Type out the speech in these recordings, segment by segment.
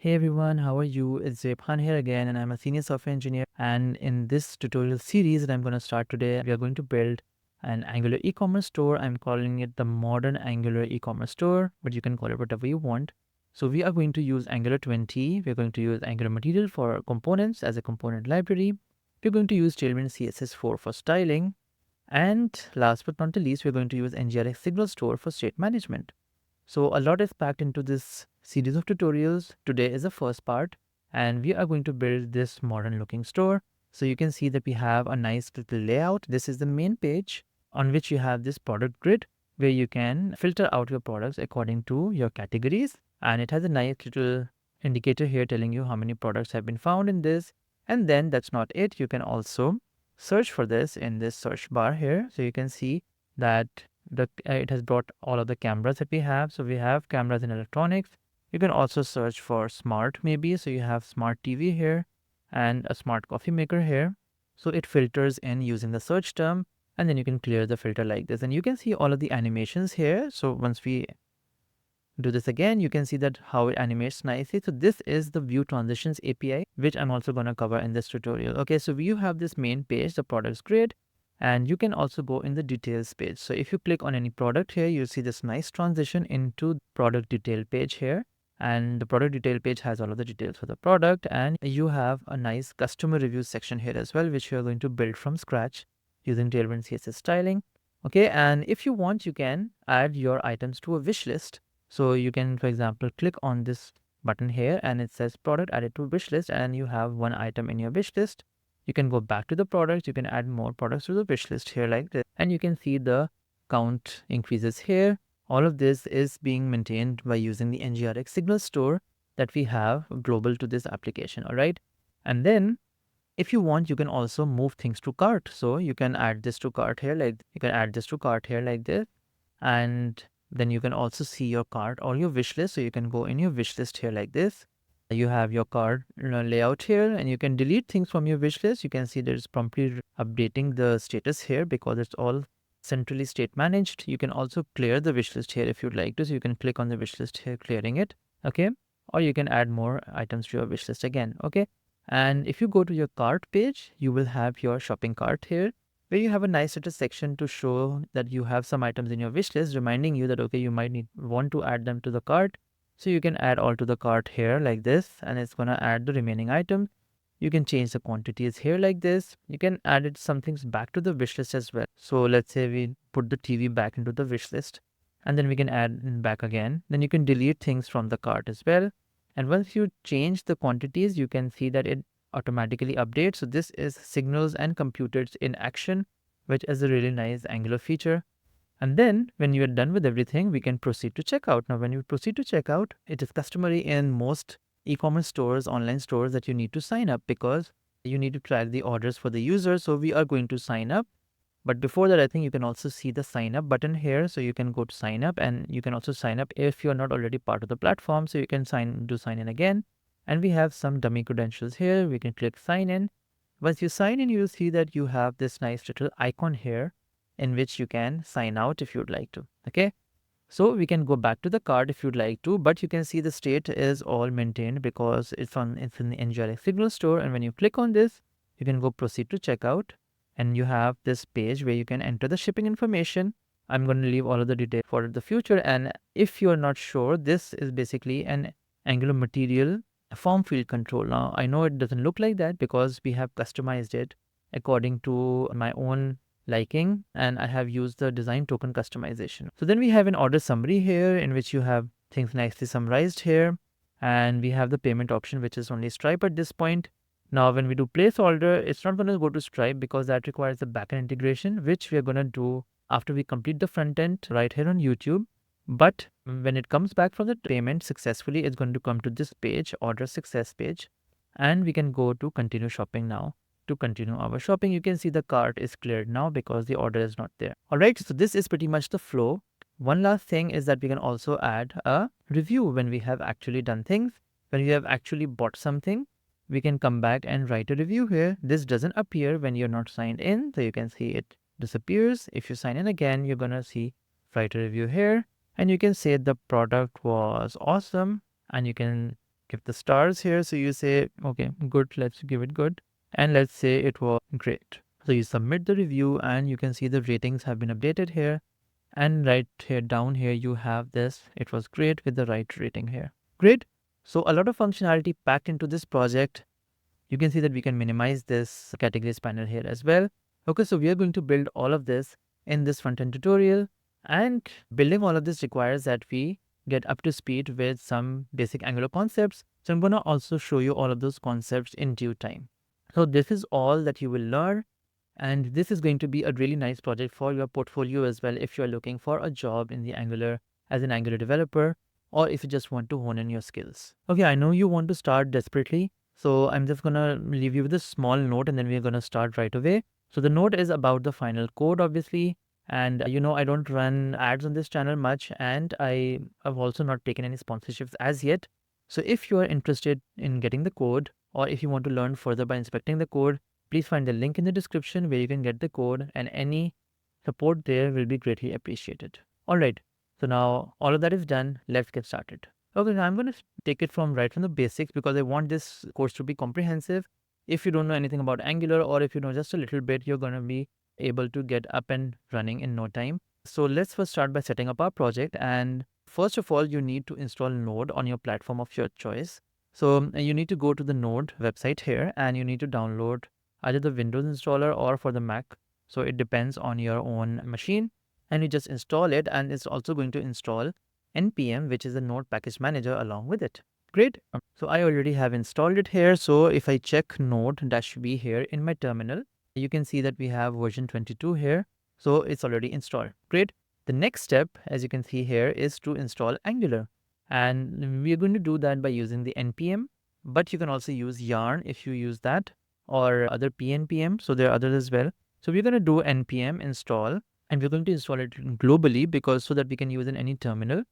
Hey everyone, how are you? It's Zepan here again, and I'm a senior software engineer. And in this tutorial series that I'm going to start today, we are going to build an Angular e-commerce store. I'm calling it the Modern Angular Ecommerce Store, but you can call it whatever you want. So we are going to use Angular 20. We're going to use Angular material for components as a component library. We're going to use Tailwind CSS 4 for styling. And last but not the least, we're going to use NGRX Signal Store for state management. So a lot is packed into this series of tutorials. Today is the first part, and we are going to build this modern looking store. So you can see that we have a nice little layout. This is the main page on which you have this product grid where you can filter out your products according to your categories. And it has a nice little indicator here telling you how many products have been found in this. And then that's not it. You can also search for this in this search bar here. So you can see that it has brought all of the cameras that we have. So we have cameras in electronics. You can also search for smart maybe. So you have smart TV here and a smart coffee maker here. So it filters in using the search term, and then you can clear the filter like this. And you can see all of the animations here. So once we do this again, you can see that how it animates nicely. So this is the view transitions API, which I'm also going to cover in this tutorial. Okay, so you have this main page, the products grid, and you can also go in the details page. So if you click on any product here, you'll see this nice transition into product detail page here. And the product detail page has all of the details for the product, and you have a nice customer reviews section here as well, which you are going to build from scratch using Tailwind CSS styling. Okay, and if you want, you can add your items to a wish list. So you can, for example, click on this button here and it says product added to wish list, and you have one item in your wish list. You can go back to the products. You can add more products to the wish list here like this, and you can see the count increases here. All of this is being maintained by using the NGRX signal store that we have global to this application. All right. And then if you want, you can also move things to cart. So you can add this to cart here, like you can add this to cart here like this. And then you can also see your cart or your wish list. So you can go in your wish list here like this. You have your cart layout here, and you can delete things from your wish list. You can see there's promptly updating the status here because it's all centrally state managed. You can also clear the wish list here if you'd like to. So you can click on the wish list here, clearing it. Okay. Or you can add more items to your wish list again. Okay. And if you go to your cart page, you will have your shopping cart here, where you have a nice little section to show that you have some items in your wish list, reminding you that, okay, you might want to add them to the cart. So you can add all to the cart here like this, and it's going to add the remaining items. You can change the quantities here like this. You can add some things back to the wish list as well. So let's say we put the TV back into the wish list, and then we can add it back again. Then you can delete things from the cart as well. And once you change the quantities, you can see that it automatically updates. So this is signals and computers in action, which is a really nice Angular feature. And then when you are done with everything, we can proceed to checkout. Now, when you proceed to checkout, it is customary in most e-commerce stores, online stores, that you need to sign up because you need to track the orders for the user. So we are going to sign up. But before that, I think you can also see the sign up button here. So you can go to sign up, and you can also sign up if you're not already part of the platform. So you can sign in again. And we have some dummy credentials here. We can click sign in. Once you sign in, you'll see that you have this nice little icon here in which you can sign out if you'd like to. Okay. So we can go back to the card if you'd like to, but you can see the state is all maintained because it's in the NGRX Signal store. And when you click on this, you can go proceed to checkout, and you have this page where you can enter the shipping information. I'm going to leave all of the details for the future. And if you're not sure, this is basically an Angular material form field control. Now, I know it doesn't look like that because we have customized it according to my own liking, and I have used the design token customization. So then we have an order summary here in which you have things nicely summarized here, and we have the payment option, which is only Stripe at this point. Now, when we do place order, it's not going to go to Stripe because that requires the backend integration, which we are going to do after we complete the front end right here on YouTube. But when it comes back from the payment successfully, it's going to come to this page, order success page, and we can go to continue shopping now. To continue our shopping, you can see the cart is cleared now because the order is not there. All right, so this is pretty much the flow. One last thing is that we can also add a review when we have actually done things. When we have actually bought something, we can come back and write a review here. This doesn't appear when you're not signed in, so you can see it disappears. If you sign in again, you're gonna see write a review here, and you can say the product was awesome, and you can give the stars here. So you say, okay, good, let's give it good. And let's say it was great. So you submit the review and you can see the ratings have been updated here. And right here down here, you have this, it was great with the right rating here. Great. So a lot of functionality packed into this project. You can see that we can minimize this categories panel here as well. Okay, so we are going to build all of this in this front-end tutorial, and building all of this requires that we get up to speed with some basic Angular concepts. So I'm going to also show you all of those concepts in due time. So this is all that you will learn, and this is going to be a really nice project for your portfolio as well if you are looking for a job in the Angular as an Angular developer, or if you just want to hone in your skills. Okay, I know you want to start desperately, so I'm just gonna leave you with a small note and then we're gonna start right away. So the note is about the final code, obviously. And I don't run ads on this channel much, and I have also not taken any sponsorships as yet. So if you are interested in getting the code, or if you want to learn further by inspecting the code, please find the link in the description where you can get the code, and any support there will be greatly appreciated. All right. So now all of that is done. Let's get started. Okay, now I'm going to take it right from the basics because I want this course to be comprehensive. If you don't know anything about Angular, or if you know just a little bit, you're going to be able to get up and running in no time. So let's first start by setting up our project. And first of all, you need to install Node on your platform of your choice. So you need to go to the Node website here, and you need to download either the Windows installer or for the Mac. So it depends on your own machine, and you just install it, and it's also going to install npm, which is the Node package manager, along with it. Great. So I already have installed it here. So if I check node-v here in my terminal, you can see that we have version 22 here. So it's already installed. Great. The next step, as you can see here, is to install Angular. And we are going to do that by using the npm, but you can also use yarn if you use that, or other pnpm. So there are others as well. So we're going to do npm install, and we're going to install it globally because so that we can use in any terminal.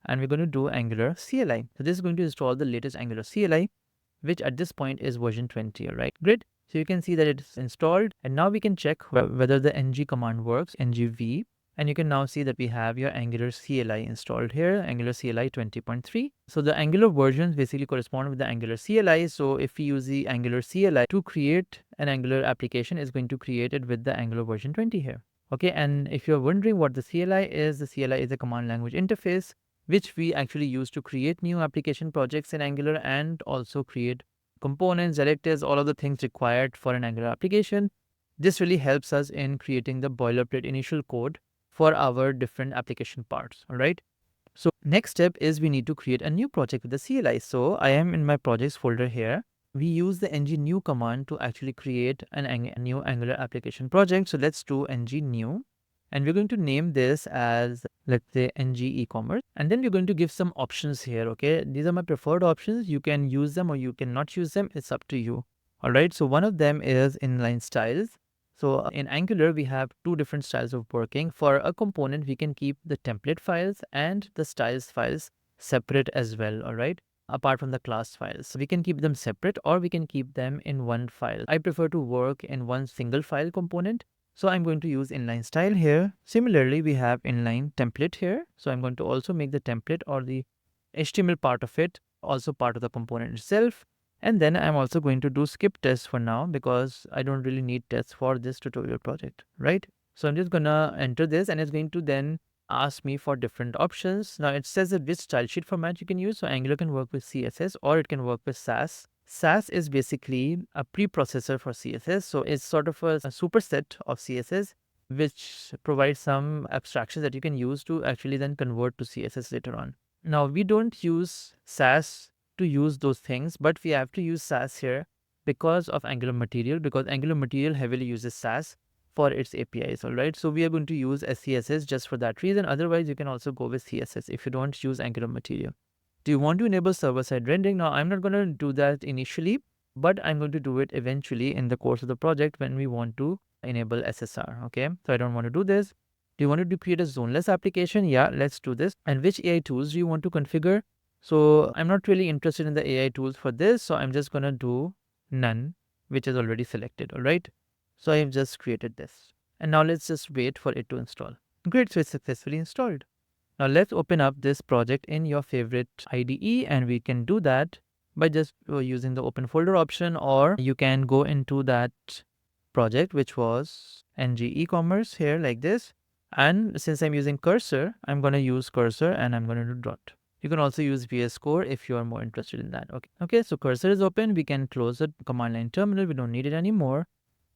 And we're going to do Angular CLI. So this is going to install the latest Angular CLI, which at this point is version 20, right? Great. So you can see that it's installed, and now we can check whether the ng command works, ngv, and you can now see that we have your Angular CLI installed here, Angular CLI 20.3. So the Angular versions basically correspond with the Angular CLI. So if we use the Angular CLI to create an Angular application, it's going to create it with the Angular version 20 here. Okay, and if you're wondering what the CLI is, the CLI is a command language interface, which we actually use to create new application projects in Angular and also create components, directives, all of the things required for an Angular application. This really helps us in creating the boilerplate initial code for our different application parts. All right. So next step is we need to create a new project with the CLI. So I am in my projects folder here. We use the ng new command to actually create a new Angular application project. So let's do ng new. And we're going to name this as, let's say, ng ecommerce. And then we're going to give some options here, okay? These are my preferred options. You can use them or you cannot use them. It's up to you. All right, so one of them is inline styles. So in Angular, we have two different styles of working. For a component, we can keep the template files and the styles files separate as well, all right? Apart from the class files. So we can keep them separate or we can keep them in one file. I prefer to work in one single file component. So I'm going to use inline style here. Similarly, we have inline template here. So I'm going to also make the template or the HTML part of it also part of the component itself. And then I'm also going to do skip tests for now because I don't really need tests for this tutorial project, right? So I'm just gonna enter this and it's going to then ask me for different options. Now it says that which style sheet format you can use. So Angular can work with CSS or it can work with Sass. Sass is basically a preprocessor for CSS. So it's sort of a superset of CSS, which provides some abstractions that you can use to actually then convert to CSS later on. Now we don't use Sass to use those things, but we have to use Sass here because of Angular Material, because Angular Material heavily uses Sass for its APIs, all right? So we are going to use SCSS just for that reason. Otherwise, you can also go with CSS if you don't use Angular Material. Do you want to enable server-side rendering? Now, I'm not going to do that initially, but I'm going to do it eventually in the course of the project when we want to enable SSR, okay? So I don't want to do this. Do you want to create a zoneless application? Yeah, let's do this. And which AI tools do you want to configure? So I'm not really interested in the AI tools for this. So I'm just going to do none, which is already selected, all right? So I've just created this. And now let's just wait for it to install. Great, so it's successfully installed. Now let's open up this project in your favorite IDE and we can do that by just using the open folder option, or you can go into that project which was ng ecommerce here like this. And since I'm using cursor, I'm going to use cursor and I'm going to do dot. You can also use VS Code if you are more interested in that. Okay, so cursor is open. We can close the command line terminal. We don't need it anymore.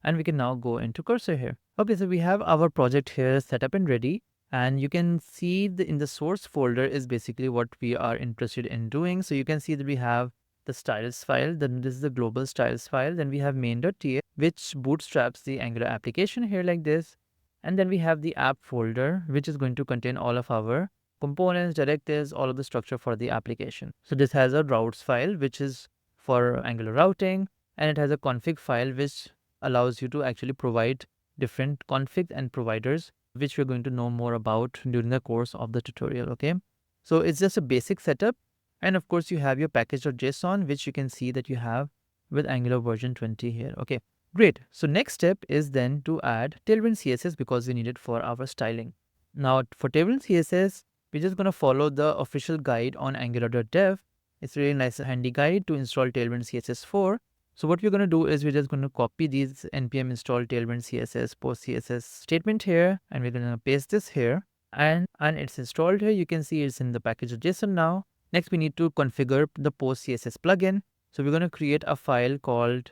And we can now go into cursor here. Okay, so we have our project here set up and ready. And you can see in the source folder is basically what we are interested in doing. So you can see that we have the styles file, then this is the global styles file, then we have main.ts, which bootstraps the Angular application here like this. And then we have the app folder, which is going to contain all of our components, directives, all of the structure for the application. So this has a routes file, which is for Angular routing, and it has a config file, which allows you to actually provide different configs and providers, which we're going to know more about during the course of the tutorial. Okay, so it's just a basic setup. And of course, you have your package.json, which you can see that you have with Angular version 20 here. Okay, great. So next step is then to add Tailwind CSS because we need it for our styling. Now for Tailwind CSS, we're just going to follow the official guide on angular.dev. It's a really nice handy guide to install Tailwind CSS 4. So what we're going to do is we're just going to copy these npm install Tailwind CSS post CSS statement here, and we're going to paste this here, and it's installed here. You can see it's in the package.json now. Next, we need to configure the post CSS plugin. So we're going to create a file called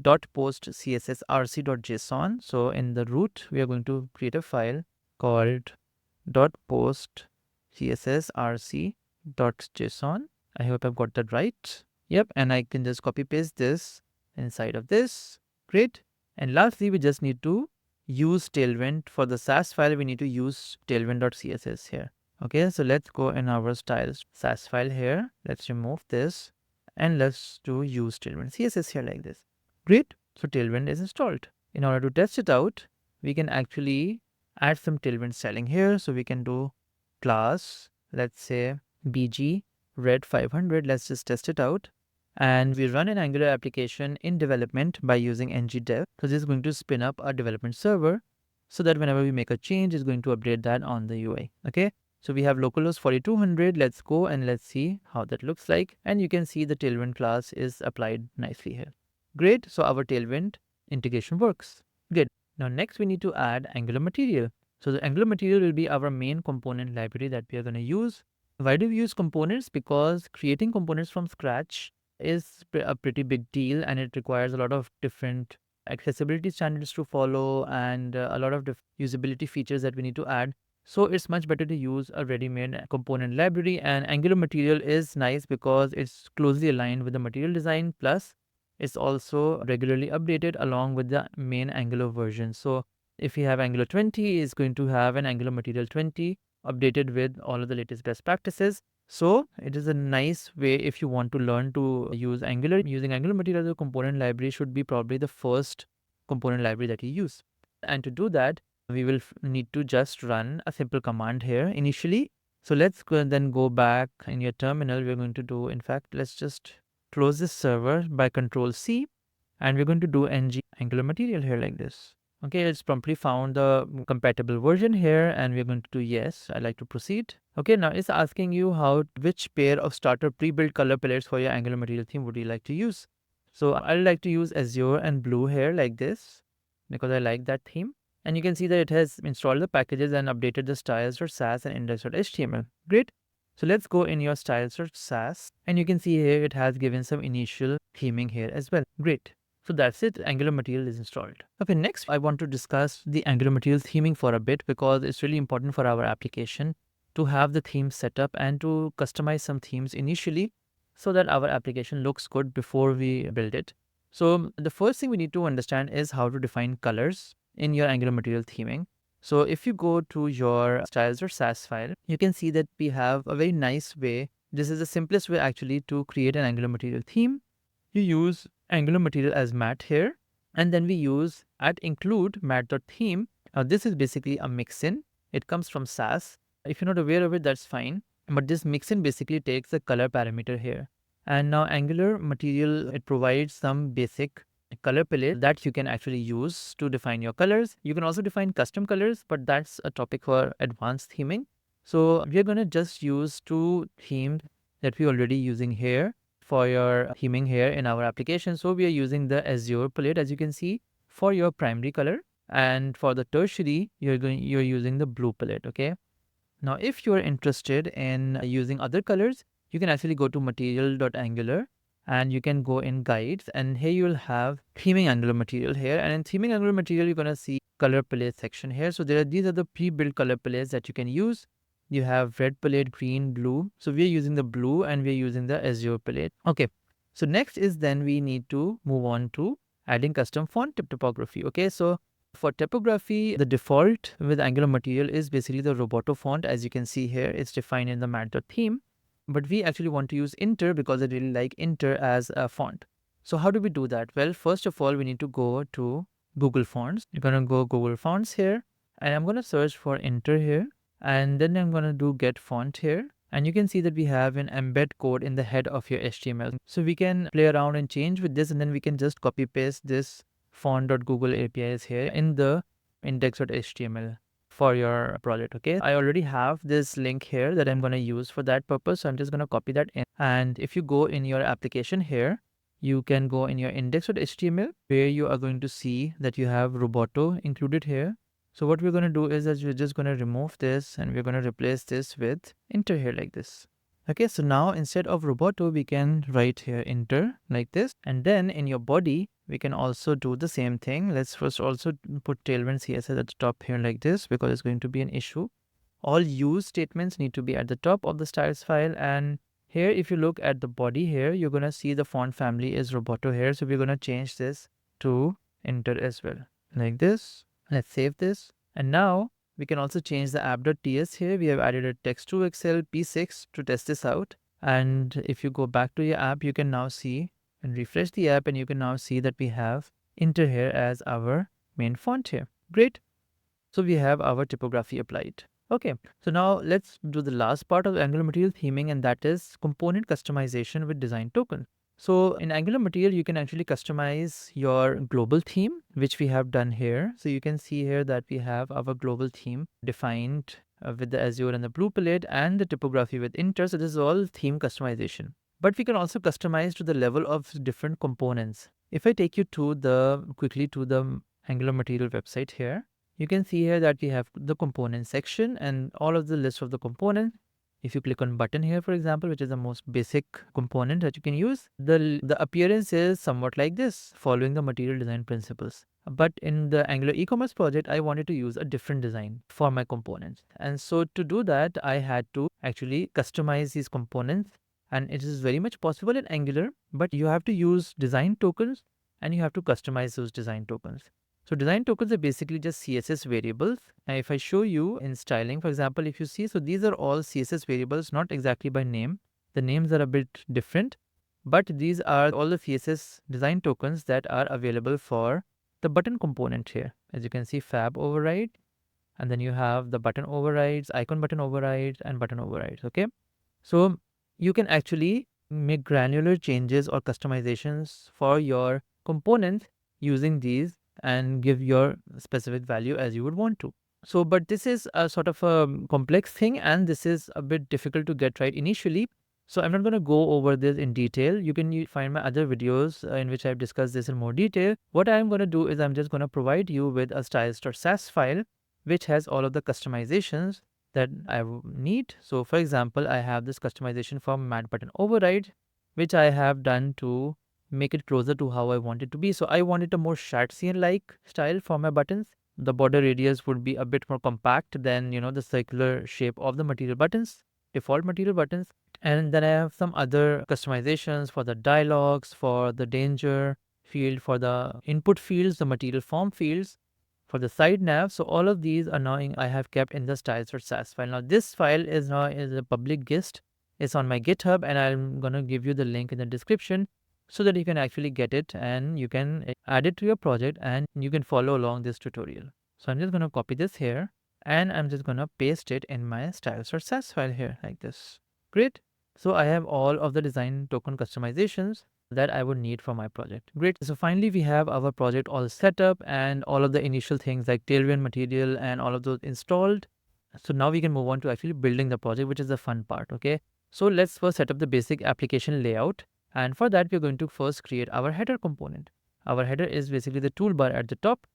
.postcssrc.json. So in the root, we are going to create a file called .postcssrc.json. I hope I've got that right. Yep, and I can just copy paste this inside of this. Great. And lastly, we just need to use Tailwind. For the Sass file, we need to use tailwind.css here. Okay, so let's go in our styles Sass file here. Let's remove this and let's do use Tailwind CSS here like this. Great. So Tailwind is installed. In order to test it out, we can actually add some Tailwind styling here. So we can do class, let's say bg red 500. Let's just test it out. And we run an Angular application in development by using ngdev. So this is going to spin up a development server so that whenever we make a change, it's going to update that on the UI. Okay. So we have localhost 4200. Let's go and let's see how that looks like. And you can see the Tailwind class is applied nicely here. Great. So our Tailwind integration works. Good. Now next we need to add Angular material. So the Angular material will be our main component library that we are going to use. Why do we use components? Because creating components from scratch is a pretty big deal, and it requires a lot of different accessibility standards to follow and a lot of usability features that we need to add. So it's much better to use a ready-made component library, and Angular material is nice because it's closely aligned with the material design, plus it's also regularly updated along with the main Angular version. So if you have Angular 20, it's going to have an Angular material 20 updated with all of the latest best practices. So it is a nice way if you want to learn to use Angular. Using Angular material as a component library should be probably the first component library that you use. And to do that, we will need to just run a simple command here initially. So let's then go back in your terminal. We're going to do, in fact, let's just close this server by Control C, and we're going to do ng Angular material here like this. Okay, it's promptly found the compatible version here, and we're going to do yes. I like to proceed. Okay, now it's asking you which pair of starter pre-built color palettes for your Angular material theme would you like to use. So I like to use Azure and blue here like this because I like that theme. And you can see that it has installed the packages and updated the styles.sass and index.html. Great. So let's go in your styles.sass, and you can see here it has given some initial theming here as well. Great. So that's it. Angular material is installed. Okay, next I want to discuss the Angular material theming for a bit because it's really important for our application to have the theme set up and to customize some themes initially so that our application looks good before we build it. So the first thing we need to understand is how to define colors in your Angular material theming. So if you go to your styles.sass file, you can see that we have a very nice way. This is the simplest way actually to create an Angular material theme. You use Angular material as mat here, and then we use @include mat.theme. Now this is basically a mixin. It comes from Sass. If you're not aware of it, that's fine. But this mixin basically takes the color parameter here. And now Angular material, it provides some basic color palette that you can actually use to define your colors. You can also define custom colors, but that's a topic for advanced theming. So we're going to just use two themes that we're already using here for your theming here in our application. So we are using the Azure palette, as you can see, for your primary color, and for the tertiary you're using the blue palette. Okay, now if you are interested in using other colors, you can actually go to material.angular and you can go in guides, and here you'll have theming Angular material here, and in theming Angular material you're gonna see color palette section here. So these are the pre-built color palettes that you can use. You have red palette, green, blue. So we're using the blue and we're using the Azure palette. Okay, so next is then we need to move on to adding custom font typography. Okay, so for typography, the default with Angular material is basically the Roboto font. As you can see here, it's defined in the matter theme, but we actually want to use Inter because I really like Inter as a font. So how do we do that? Well, first of all, we need to go to Google Fonts. You're gonna go Google Fonts here, and I'm gonna search for Inter here, and then I'm gonna do get font here. And you can see that we have an embed code in the head of your HTML. So we can play around and change with this, and then we can just copy paste this font.google APIs here in the index.html for your project. Okay, I already have this link here that I'm going to use for that purpose, so I'm just going to copy that in. And if you go in your application here, you can go in your index.html where you are going to see that you have Roboto included here. So what we're going to do is that we're just going to remove this and we're going to replace this with Inter here like this. Okay, so now instead of Roboto, we can write here Inter like this, and then in your body we can also do the same thing. Let's first also put Tailwind CSS at the top here like this, because it's going to be an issue. All use statements need to be at the top of the styles file, and here if you look at the body here, you're going to see the font family is Roboto here. So we're going to change this to Inter as well like this. Let's save this, and now we can also change the app.ts here. We have added a text2Excel P6 to test this out. And if you go back to your app, you can now see and refresh the app, and you can now see that we have Inter here as our main font here. Great. So we have our typography applied. Okay, so now let's do the last part of Angular material theming, and that is component customization with design token. So in Angular material, you can actually customize your global theme, which we have done here. So you can see here that we have our global theme defined with the Azure and the blue palette, and the typography with Inter. So this is all theme customization. But we can also customize to the level of different components. If I take you to quickly to the Angular material website here, you can see here that we have the component section and all of the list of the components. If you click on button here, for example, which is the most basic component that you can use, the appearance is somewhat like this, following the material design principles. But in the Angular e-commerce project, I wanted to use a different design for my components. And so to do that, I had to actually customize these components. And it is very much possible in Angular, but you have to use design tokens and you have to customize those design tokens. So design tokens are basically just CSS variables. And if I show you in styling, for example, if you see, so these are all CSS variables, not exactly by name. The names are a bit different, but these are all the CSS design tokens that are available for the button component here. As you can see, fab override, and then you have the button overrides, icon button overrides, and button overrides. Okay, so you can actually make granular changes or customizations for your components using these and give your specific value as you would want to. So, but this is a sort of a complex thing, and this is a bit difficult to get right initially. So I'm not going to go over this in detail. You can find my other videos in which I've discussed this in more detail. What I'm going to do is I'm just going to provide you with a styles.sas file, which has all of the customizations that I need. So for example, I have this customization for matte button override, which I have done to make it closer to how I want it to be. So I wanted a more Shartsian-like style for my buttons. The border radius would be a bit more compact than, the circular shape of the material buttons, default material buttons. And then I have some other customizations for the dialogues, for the danger field, for the input fields, the material form fields, for the side nav. So all of these are now I have kept in the styles.sas file. Now this file is a public gist. It's on my GitHub, and I'm going to give you the link in the description so that you can actually get it and you can add it to your project and you can follow along this tutorial. So I'm just going to copy this here and I'm just going to paste it in my styles.sas file here like this. Great. So I have all of the design token customizations that I would need for my project. Great. So finally we have our project all set up and all of the initial things like Tailwind material and all of those installed. So now we can move on to actually building the project, which is the fun part. Okay. So let's first set up the basic application layout. And for that, we're going to first create our header component. Our header is basically the toolbar at the top.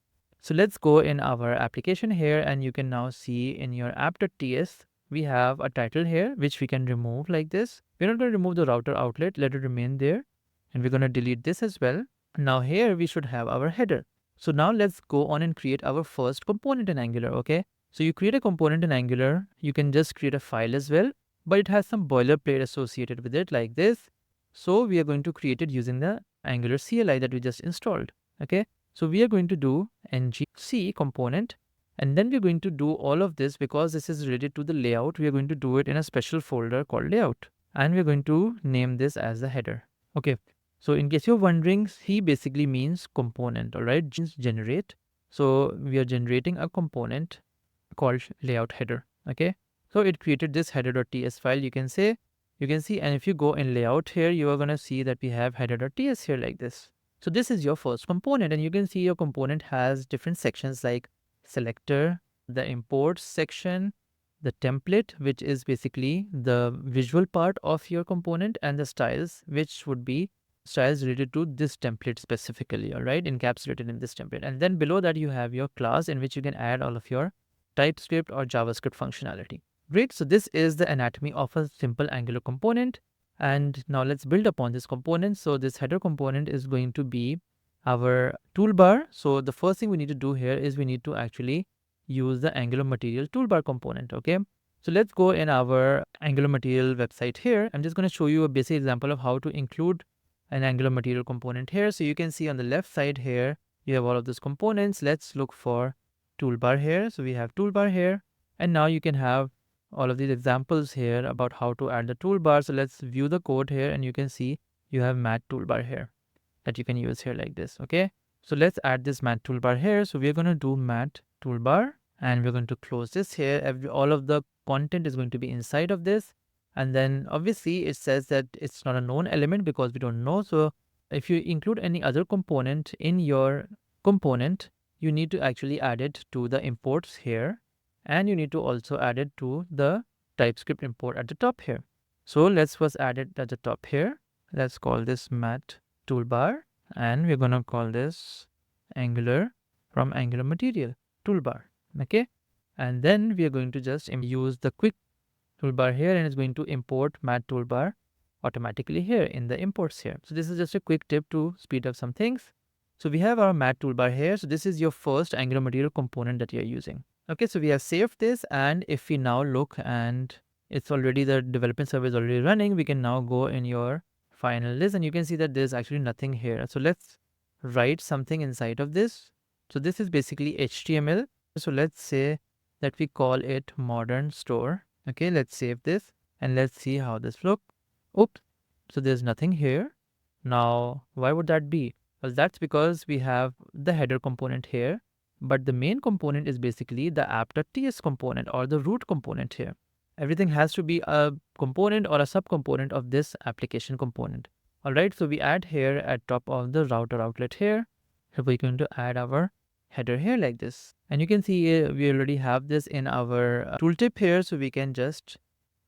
So let's go in our application here, and you can now see in your app.ts, we have a title here, which we can remove like this. We're not going to remove the router outlet, let it remain there. And we're going to delete this as well. Now here we should have our header. So now let's go on and create our first component in Angular, okay? So you create a component in Angular, you can just create a file as well, but it has some boilerplate associated with it like this. So we are going to create it using the Angular CLI that we just installed, okay? So we are going to do ng-c component, and then we're going to do all of this because this is related to the layout. We are going to do it in a special folder called layout, and we're going to name this as the header, okay? So in case you're wondering, C basically means component, all right? Generate. So we are generating a component called layout header, okay? So it created this header.ts file, you can see, and if you go in layout here, you are going to see that we have header.ts here like this. So this is your first component, and you can see your component has different sections like selector, the imports section, the template, which is basically the visual part of your component, and the styles, which would be styles related to this template specifically, all right, encapsulated in this template. And then below that, you have your class in which you can add all of your TypeScript or JavaScript functionality. Great, so this is the anatomy of a simple Angular component. And now let's build upon this component. So this header component is going to be our toolbar. So the first thing we need to do here is we need to actually use the Angular material toolbar component, okay? So let's go in our Angular material website here. I'm just going to show you a basic example of how to include an Angular material component here. So you can see on the left side here, you have all of those components. Let's look for toolbar here. So we have toolbar here, and now you can have all of these examples here about how to add the toolbar. So let's view the code here, and you can see you have mat toolbar here that you can use here like this, okay? So let's add this mat toolbar here. So we're going to do mat toolbar, and we're going to close this here. All of the content is going to be inside of this. And then obviously it says that it's not a known element because we don't know. So if you include any other component in your component, you need to actually add it to the imports here, and you need to also add it to the TypeScript import at the top here. So let's first add it at the top here. Let's call this mat toolbar, and we're going to call this Angular from Angular material toolbar, okay? And then we are going to just use the quick toolbar here, and it's going to import mat toolbar automatically here in the imports here. So this is just a quick tip to speed up some things. So we have our mat toolbar here. So this is your first Angular material component that you're using. Okay, so we have saved this, and if we now look, and it's already, the development server is already running, we can now go in your final list, and you can see that there's actually nothing here. So let's write something inside of this. So this is basically HTML. So let's say that we call it modern store. Okay, let's save this, and let's see how this looks. Oops, so there's nothing here. Now, why would that be? Well, that's because we have the header component here, but the main component is basically the app.ts component or the root component here. Everything has to be a component or a subcomponent of this application component. All right, so we add here at top of the router outlet here. So we're going to add our header here like this. And you can see we already have this in our tooltip here. So we can just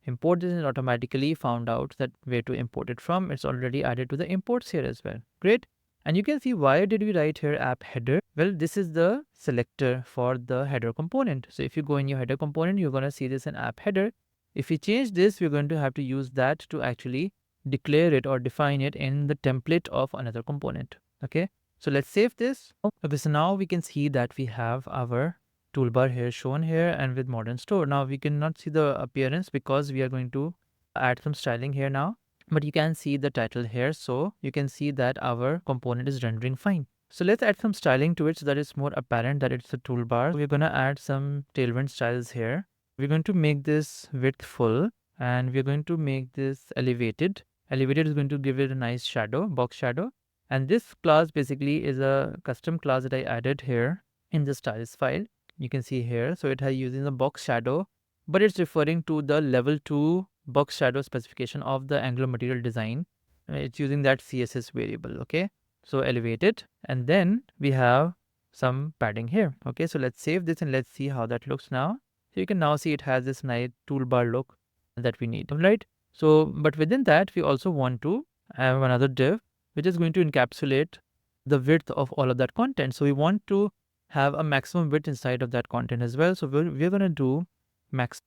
import this, and automatically found out that where to import it from. It's already added to the imports here as well. Great. And you can see, why did we write here app header? Well, this is the selector for the header component. So if you go in your header component, you're going to see this in app header. If we change this, we're going to have to use that to actually declare it or define it in the template of another component. Okay. So let's save this. Okay, so now we can see that we have our toolbar here shown here, and with modern store. Now we cannot see the appearance because we are going to add some styling here now, but you can see the title here. So you can see that our component is rendering fine. So let's add some styling to it so that it's more apparent that it's a toolbar. We're going to add some Tailwind styles here. We're going to make this width full, and we're going to make this elevated. Elevated is going to give it a nice shadow, box shadow. And this class basically is a custom class that I added here in the styles file. You can see here. So it has using the box shadow, but it's referring to the level 2 box shadow specification of the Angular material design. It's using that CSS variable. Okay. So elevated. And then we have some padding here. Okay. So let's save this and let's see how that looks now. So you can now see it has this nice toolbar look that we need. Right. So, but within that, we also want to I have another div which is going to encapsulate the width of all of that content. So we want to have a maximum width inside of that content as well. So we're going to do max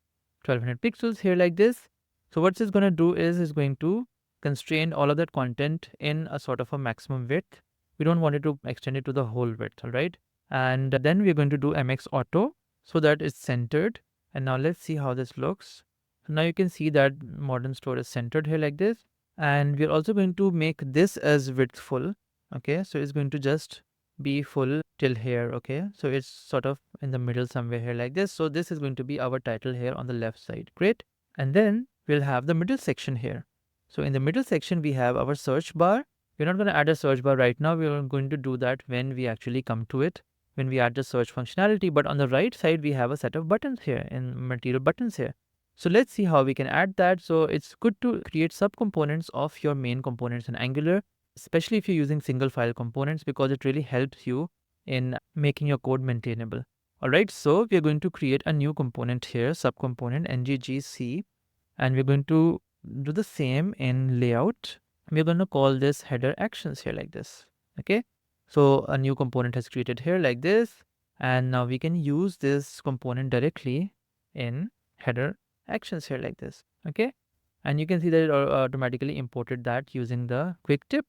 1200 pixels here like this. So what it's going to do is going to constrain all of that content in a sort of a maximum width. We don't want it to extend it to the whole width, all right? And then we're going to do MX Auto so that it's centered. And now let's see how this looks. So now you can see that Modern Store is centered here like this. And we're also going to make this as width full. Okay, so it's going to just be full till here. Okay, so it's sort of in the middle somewhere here like this. So this is going to be our title here on the left side. Great. And then we'll have the middle section here. So in the middle section, we have our search bar. We're not going to add a search bar right now. We're going to do that when we actually come to it, when we add the search functionality. But on the right side, we have a set of buttons here and material buttons here. So let's see how we can add that. So it's good to create subcomponents of your main components in Angular, especially if you're using single file components, because it really helps you in making your code maintainable. All right, so we're going to create a new component here, subcomponent nggc, and we're going to do the same in layout. We're going to call this header actions here like this. Okay, so a new component has created here like this, and now we can use this component directly in header actions here like this. Okay, and you can see that it automatically imported that using the quick tip.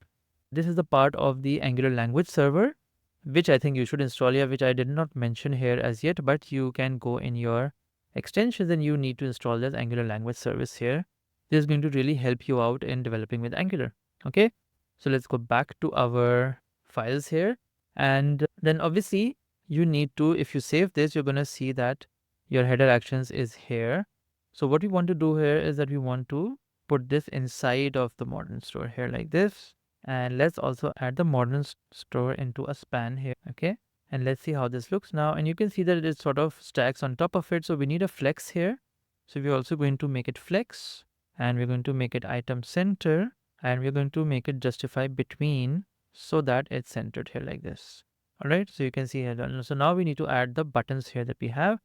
This is the part of the Angular language server, which I think you should install here, which I did not mention here as yet, but you can go in your extensions and you need to install this Angular language service here. This is going to really help you out in developing with Angular. Okay, so let's go back to our files here. And then obviously you need to, if you save this, you're going to see that your header actions is here. So what we want to do here is that we want to put this inside of the Modern Store here like this. And let's also add the Modern Store into a span here. Okay, and let's see how this looks now. And you can see that it sort of stacks on top of it. So we need a flex here. So we're also going to make it flex, and we're going to make it item center, and we're going to make it justify between so that it's centered here like this. All right, so you can see here. So now we need to add the buttons here that we have.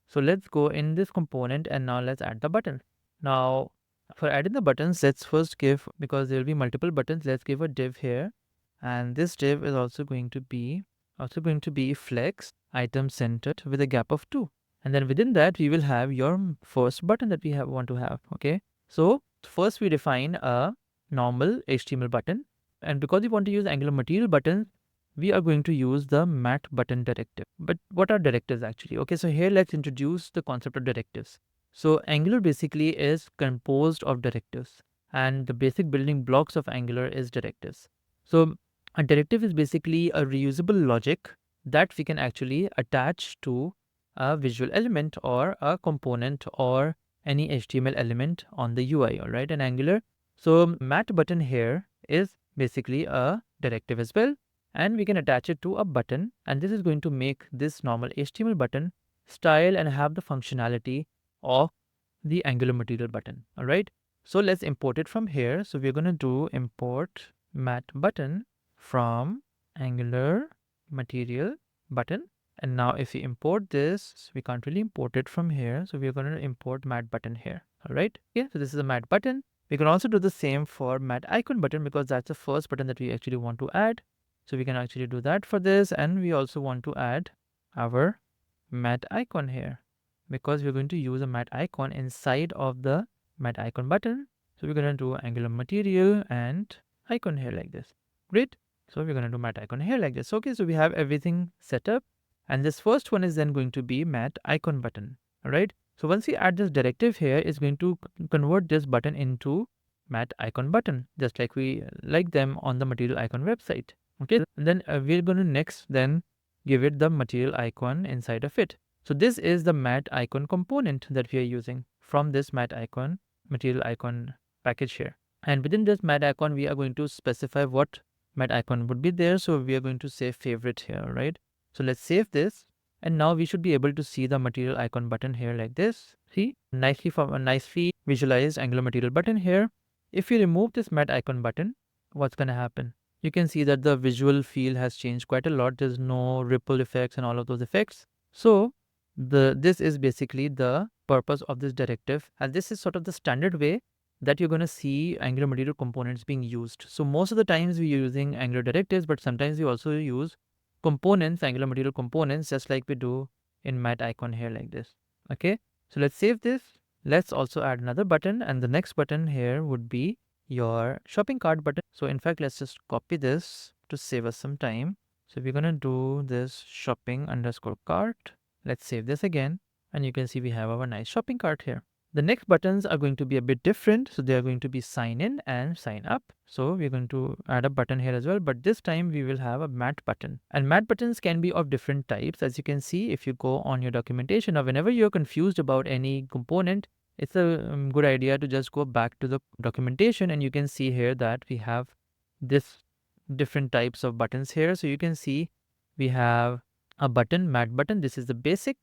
So let's go in this component and now let's add the button. Now for adding the buttons, let's first give, because there will be multiple buttons, let's give a div here. And this div is also going to be flex item centered with a gap of 2. And then within that, we will have your first button that we want to have. Okay, so first we define a normal HTML button. And because we want to use Angular material buttons, we are going to use the mat button directive. But what are directives actually? Okay, so here let's introduce the concept of directives. So Angular basically is composed of directives, and the basic building blocks of Angular is directives. So a directive is basically a reusable logic that we can actually attach to a visual element or a component or any HTML element on the UI, all right, in Angular. So mat button here is basically a directive as well, and we can attach it to a button, and this is going to make this normal HTML button style and have the functionality of the Angular material button. All right, so let's import it from here. So we're going to do import mat button from Angular material button. And now if we import this, we can't really import it from here, so we're going to import mat button here. All right, okay, so this is a mat button. We can also do the same for mat icon button, because that's the first button that we actually want to add. So we can actually do that for this, and we also want to add our mat icon here, because we're going to use a mat icon inside of the mat icon button. So we're going to do Angular material and icon here like this. Great. So we're going to do mat icon here like this. Okay, so we have everything set up, and this first one is then going to be mat icon button. All right. So once we add this directive here, it's going to convert this button into mat icon button, just like we like them on the material icon website. Okay, and then we're going to next then give it the material icon inside of it. So this is the mat icon component that we are using from this mat icon material icon package here. And within this mat icon, we are going to specify what mat icon would be there. So we are going to say favorite here, right? So let's save this. And now we should be able to see the material icon button here like this. See, nicely visualized Angular material button here. If we remove this mat icon button, what's going to happen? You can see that the visual feel has changed quite a lot. There's no ripple effects and all of those effects. So this is basically the purpose of this directive, and this is sort of the standard way that you're going to see Angular material components being used. So most of the times we're using Angular directives, but sometimes we also use components, Angular material components, just like we do in mat icon here like this. Okay, so let's save this. Let's also add another button, and the next button here would be your shopping cart button. So in fact, let's just copy this to save us some time. So we're gonna do this shopping underscore cart. Let's save this again, and you can see we have our nice shopping cart here. The next buttons are going to be a bit different. So they are going to be sign in and sign up. So we're going to add a button here as well, but this time we will have a mat button. And mat buttons can be of different types. As you can see, if you go on your documentation, or whenever you're confused about any component, it's a good idea to just go back to the documentation, and you can see here that we have this different types of buttons here. So you can see we have a button, mat button. This is the basic.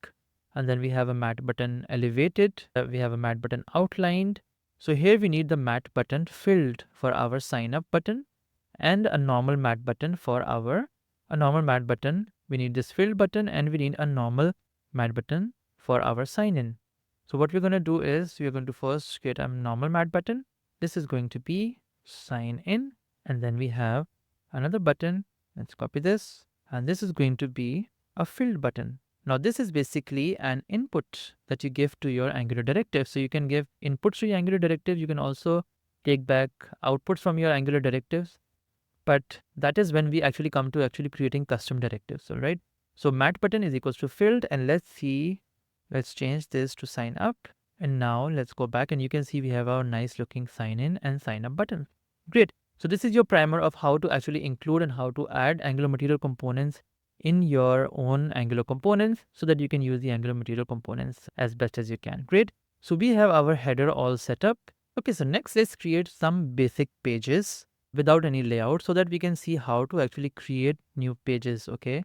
And then we have a mat button elevated. We have a mat button outlined. So here we need the mat button filled for our sign up button, and a normal mat button for a normal mat button. We need this filled button, and we need a normal mat button for our sign in. So what we're going to do is we're going to first create a normal mat button. This is going to be sign in, and then we have another button. Let's copy this, and this is going to be a filled button. Now this is basically an input that you give to your Angular directive. So you can give inputs to your Angular directive. You can also take back outputs from your Angular directives. But that is when we actually come to actually creating custom directives. All right. So mat button is equals to filled, and let's change this to sign up. And now let's go back, and you can see we have our nice looking sign in and sign up button. Great. So this is your primer of how to actually include and how to add Angular material components in your own Angular components, so that you can use the Angular material components as best as you can. Great. So we have our header all set up. Okay, so next let's create some basic pages without any layout, so that we can see how to actually create new pages. Okay.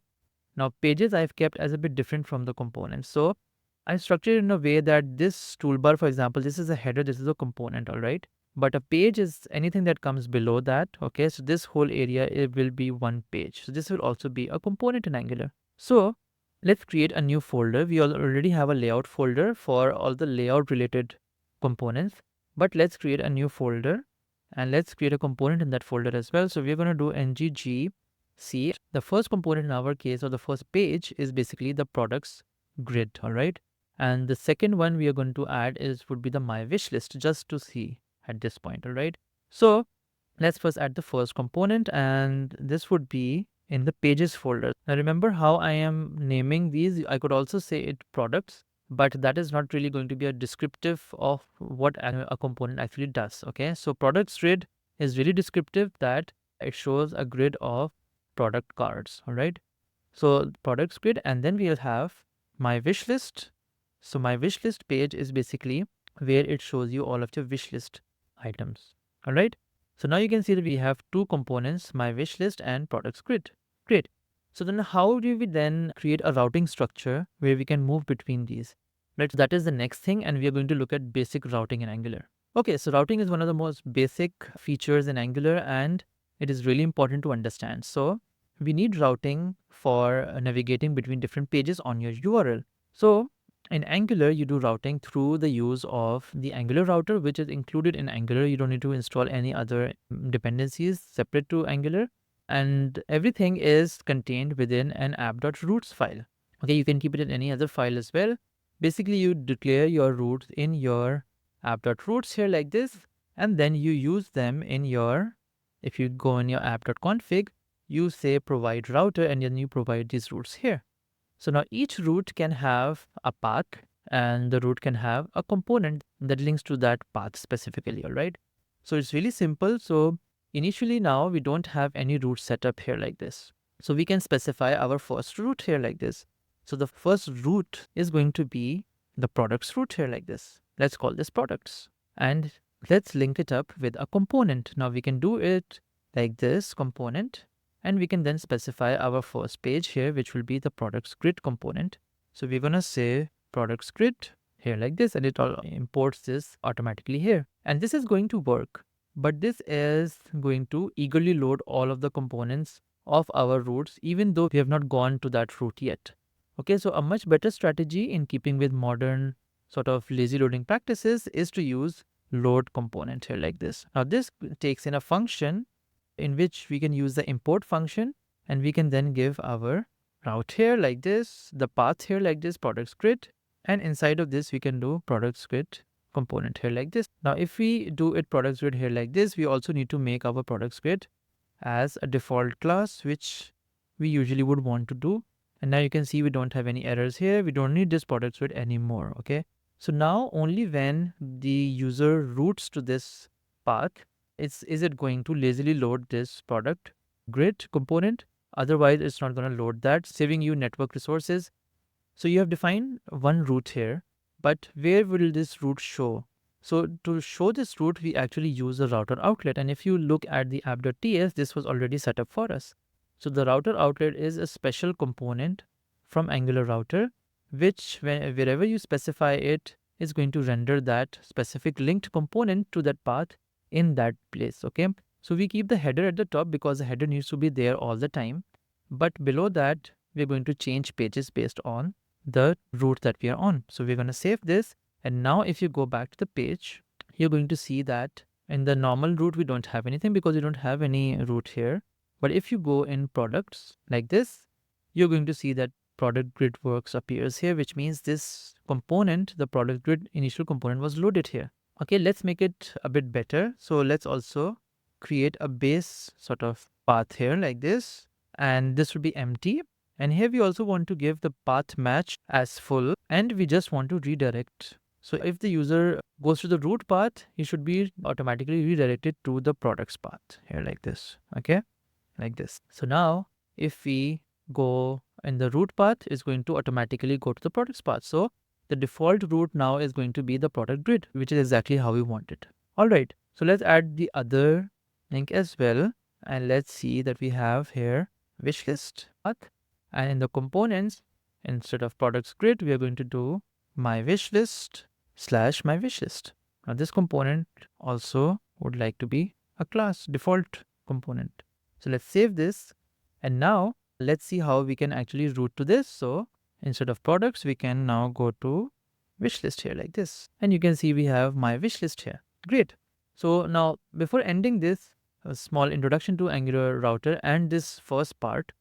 Now pages I've kept as a bit different from the components. So I structured it in a way that this toolbar, for example, this is a header, this is a component, all right? But a page is anything that comes below that. Okay, so this whole area, it will be one page. So this will also be a component in Angular. So let's create a new folder. We already have a layout folder for all the layout related components, but let's create a new folder, and let's create a component in that folder as well. So we're going to do ngg c. The first component in our case, or the first page, is basically the products grid, all right? And the second one we are going to add would be the my wish list, just to see at this point, all right? So let's first add the first component, and this would be in the pages folder. Now remember how I am naming these. I could also say it products, but that is not really going to be a descriptive of what a component actually does. Okay, so products grid is really descriptive, that it shows a grid of product cards. All right, so products grid, and then we'll have my wish list. So my wish list page is basically where it shows you all of your wish list items. All right. So now you can see that we have two components, my wish list and products grid. Great. So then how do we then create a routing structure where we can move between these? Right. So that is the next thing, and we are going to look at basic routing in Angular. Okay. So routing is one of the most basic features in Angular, and it is really important to understand. So we need routing for navigating between different pages on your URL. So in Angular, you do routing through the use of the Angular router, which is included in Angular. You don't need to install any other dependencies separate to Angular. And everything is contained within an app.routes file. Okay, you can keep it in any other file as well. Basically, you declare your routes in your app.routes here like this, and then you use them in your, if you go in your app.config, you say provide router, and then you provide these routes here. So now each route can have a path, and the route can have a component that links to that path specifically, all right? So it's really simple. So initially now we don't have any route set up here like this. So we can specify our first route here like this. So the first route is going to be the products route here like this. Let's call this products, and let's link it up with a component. Now we can do it like this component, and we can then specify our first page here, which will be the products grid component. So we're going to say products grid here like this, and it all imports this automatically here. And this is going to work, but this is going to eagerly load all of the components of our routes, even though we have not gone to that route yet. Okay, so a much better strategy in keeping with modern sort of lazy loading practices is to use load component here like this. Now this takes in a function in which we can use the import function, and we can then give our route here like this, the path here like this, products grid, and inside of this we can do products grid component here like this. Now if we do it products grid here like this, we also need to make our products grid as a default class, which we usually would want to do. And now you can see we don't have any errors here. We don't need this products grid anymore. Okay. So now only when the user routes to this path, is it going to lazily load this product grid component. Otherwise, it's not going to load that, saving you network resources. So you have defined one route here, but where will this route show? So to show this route, we actually use a router outlet. And if you look at the app.ts, this was already set up for us. So the router outlet is a special component from Angular router, which wherever you specify it is going to render that specific linked component to that path in that place. Okay. So we keep the header at the top because the header needs to be there all the time. But below that, we're going to change pages based on the route that we are on. So we're going to save this. And now if you go back to the page, you're going to see that in the normal route, we don't have anything because we don't have any route here. But if you go in products like this, you're going to see that product grid works appears here, which means this component, the product grid initial component, was loaded here. Okay, let's make it a bit better. So let's also create a base sort of path here like this, and this will be empty. And here we also want to give the path match as full, and we just want to redirect. So if the user goes to the root path, he should be automatically redirected to the products path here like this. Okay, like this. So now if we go in the root path, is going to automatically go to the products path. So the default route now is going to be the product grid, which is exactly how we want it. All right. So let's add the other link as well. And let's see that we have here wishlist path. And in the components, instead of products grid, we are going to do my wishlist / my wishlist. Now this component also would like to be a class default component. So let's save this. And now let's see how we can actually route to this. So instead of products, we can now go to wishlist here like this. And you can see we have my wishlist here. Great. So now before ending this, a small introduction to Angular router and this first part,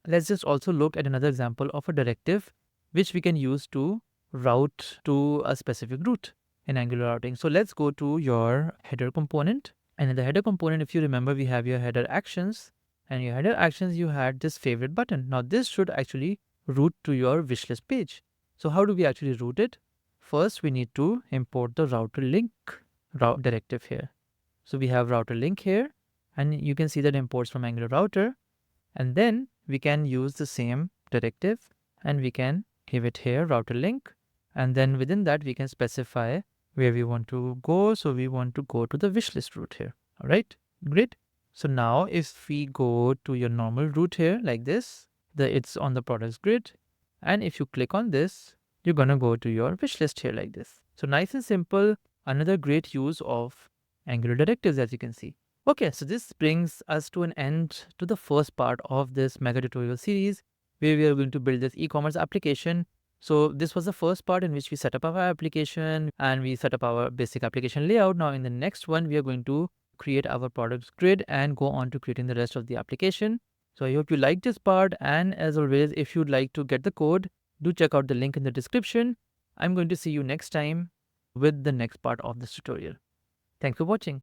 let's just also look at another example of a directive which we can use to route to a specific route in Angular routing. So let's go to your header component. And in the header component, if you remember, we have your header actions. And your header actions, you had this favorite button. Now this should actually route to your wishlist page. So how do we actually route it? First, we need to import the router link route directive here. So we have router link here, and you can see that imports from Angular router. And then we can use the same directive and we can give it here router link. And then within that, we can specify where we want to go. So we want to go to the wishlist route here. All right, great. So now if we go to your normal route here like this, it's on the products grid. And if you click on this, you're going to go to your wishlist here like this. So nice and simple. Another great use of Angular directives, as you can see. Okay, so this brings us to an end to the first part of this mega tutorial series where we are going to build this e-commerce application. So this was the first part in which we set up our application and we set up our basic application layout. Now in the next one, we are going to create our products grid and go on to creating the rest of the application. So I hope you liked this part, and as always, if you'd like to get the code, do check out the link in the description. I'm going to see you next time with the next part of this tutorial. Thanks for watching.